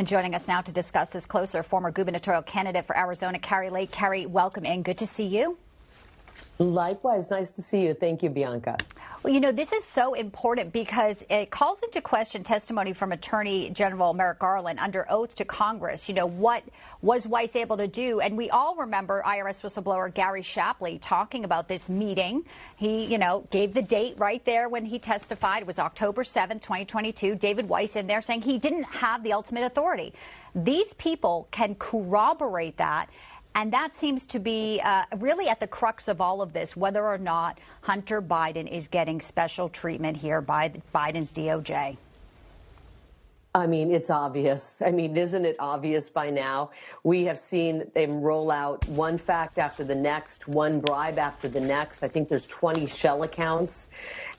And joining us now to discuss this closer, former gubernatorial candidate for Arizona, Kari Lake. Kari, welcome in. Good to see you. Likewise, nice to see you. Thank you, Bianca. Well, you know, this is so important because it calls into question testimony from Attorney General Merrick Garland under oath to Congress. You know, what was Weiss able to do? And we all remember IRS whistleblower Gary Shapley talking about this meeting. He, you know, gave the date right there when he testified. It was October 7th, 2022. David Weiss in there saying he didn't have the ultimate authority. These people can corroborate that. And that seems to be really at the crux of all of this, whether or not Hunter Biden is getting special treatment here by Biden's DOJ. I mean, it's obvious. I mean, isn't it obvious by now? We have seen them roll out one fact after the next, one bribe after the next. I think there's 20 shell accounts.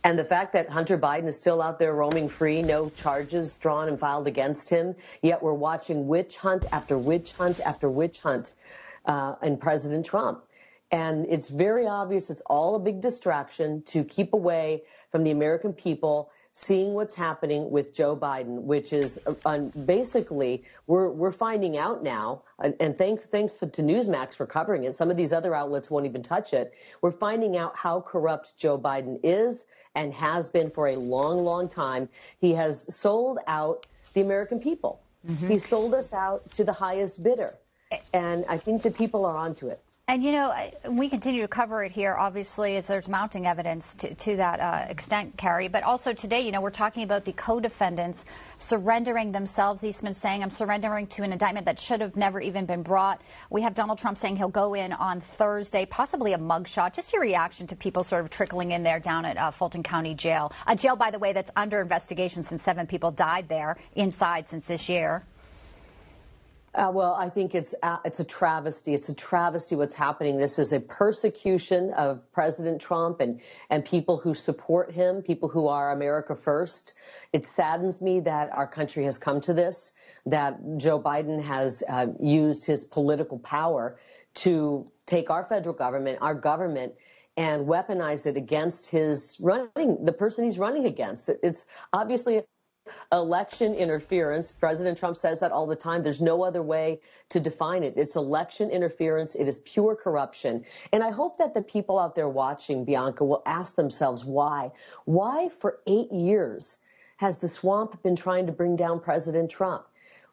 And the fact that Hunter Biden is still out there roaming free, no charges drawn and filed against him, yet we're watching witch hunt after witch hunt after witch hunt. And President Trump. And it's very obvious it's all a big distraction to keep away from the American people seeing what's happening with Joe Biden, which is basically we're finding out now, and thanks to Newsmax for covering it. Some of these other outlets won't even touch it. We're finding out how corrupt Joe Biden is and has been for a long, long time. He has sold out the American people. Mm-hmm. He sold us out to the highest bidder. And I think that people are onto it. And, you know, we continue to cover it here, obviously, as there's mounting evidence to that extent, Kari. But also today, you know, we're talking about the co-defendants surrendering themselves. Eastman saying, I'm surrendering to an indictment that should have never even been brought. We have Donald Trump saying he'll go in on Thursday, possibly a mugshot. Just your reaction to people sort of trickling in there down at Fulton County Jail. A jail, by the way, that's under investigation since 7 people died there inside since this year. Well, I think it's a travesty. It's a travesty what's happening. This is a persecution of President Trump and people who support him, people who are America first. It saddens me that our country has come to this, that Joe Biden has used his political power to take our federal government, our government, and weaponize it against the person he's running against. It's obviously election interference. President Trump says that all the time. There's no other way to define it. It's election interference. It is pure corruption. And I hope that the people out there watching, Bianca, will ask themselves why. Why for 8 years has the swamp been trying to bring down President Trump?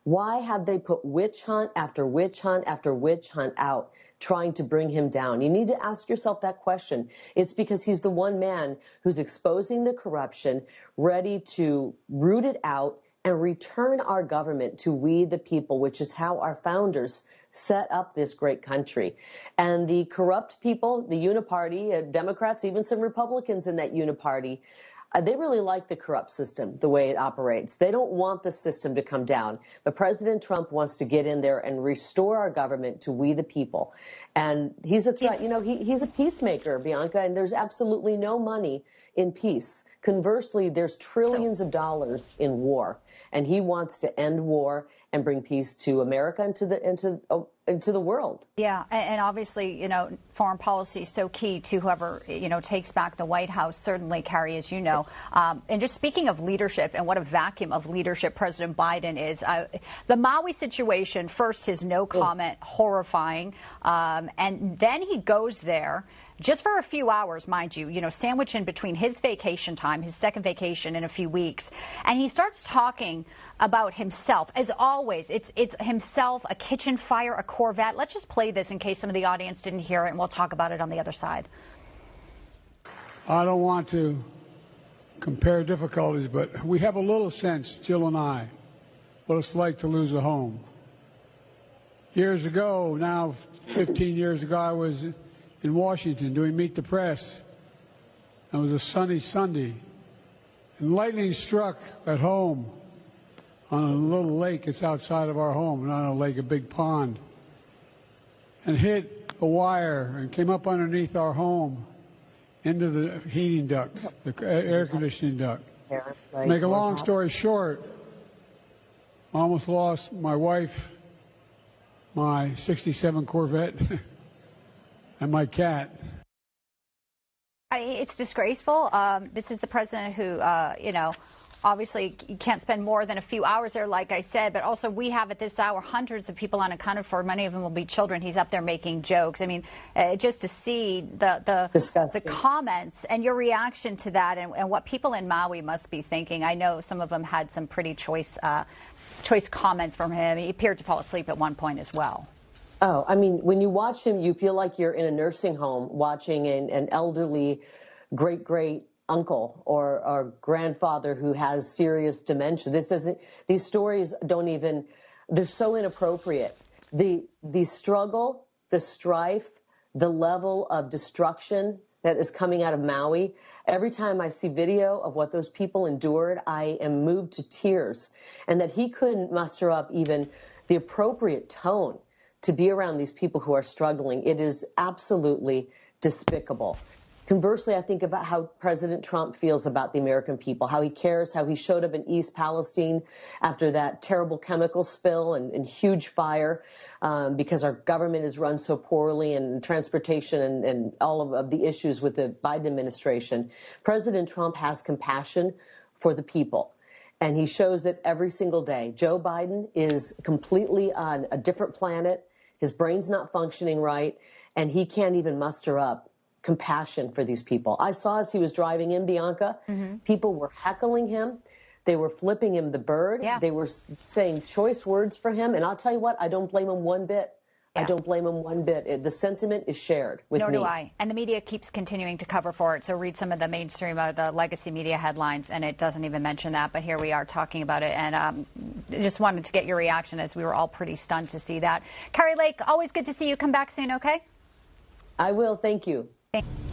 Why have they put witch hunt after witch hunt after witch hunt out, trying to bring him down? You need to ask yourself that question. It's because he's the one man who's exposing the corruption, ready to root it out and return our government to we the people, which is how our founders set up this great country. And the corrupt people, the uniparty, Democrats, even some Republicans in that uniparty, they really like the corrupt system, the way it operates. They don't want the system to come down. But President Trump wants to get in there and restore our government to we the people. And he's a threat. You know, he's a peacemaker, Bianca, and there's absolutely no money in peace. Conversely, there's trillions of dollars in war. And he wants to end war and bring peace to America and to the world. Yeah, and obviously, you know, foreign policy is so key to whoever, you know, takes back the White House, certainly, Kari, as you know. And just speaking of leadership and what a vacuum of leadership President Biden is, the Maui situation, first his no comment, horrifying, and then he goes there just for a few hours, mind you, sandwiched in between his vacation time, his second vacation in a few weeks, and he starts talking about himself. As always, it's himself, a kitchen fire, a Corvette. Let's just play this in case some of the audience didn't hear it, and we'll talk about it on the other side. I don't want to compare difficulties, but we have a little sense, Jill and I, what it's like to lose a home. Years ago, now 15 years ago, I was in Washington doing Meet the Press. It was a sunny Sunday, and lightning struck at home on a little lake that's outside of our home, not a lake, a big pond, and hit a wire and came up underneath our home into the heating ducts, the air conditioning duct. Make a long story short, I almost lost my wife, my 67 Corvette, and my cat. It's disgraceful. This is the president who, obviously you can't spend more than a few hours there, like I said, but also we have at this hour hundreds of people unaccounted for. Many of them will be children. He's up there making jokes. I mean, just to see the comments and your reaction to that and what people in Maui must be thinking. I know some of them had some pretty choice comments from him. He appeared to fall asleep at one point as well. Oh, I mean, when you watch him, you feel like you're in a nursing home watching an elderly great uncle or grandfather who has serious dementia. These stories they're so inappropriate. The struggle, the strife, the level of destruction that is coming out of Maui. Every time I see video of what those people endured, I am moved to tears. And that he couldn't muster up even the appropriate tone to be around these people who are struggling. It is absolutely despicable. Conversely, I think about how President Trump feels about the American people, how he cares, how he showed up in East Palestine after that terrible chemical spill and huge fire because our government is run so poorly, and transportation and all of the issues with the Biden administration. President Trump has compassion for the people. And he shows it every single day. Joe Biden is completely on a different planet. His brain's not functioning right, and he can't even muster up compassion for these people. I saw as he was driving in, Bianca, people were heckling him. They were flipping him the bird. Yeah. They were saying choice words for him. And I'll tell you what, I don't blame him one bit. Yeah. I don't blame him one bit. The sentiment is shared with me. Nor do I. And the media keeps continuing to cover for it. So read some of the mainstream, the legacy media headlines, and it doesn't even mention that. But here we are talking about it. And just wanted to get your reaction, as we were all pretty stunned to see that. Kari Lake, always good to see you. Come back soon, okay? I will. Thank you. Thank you.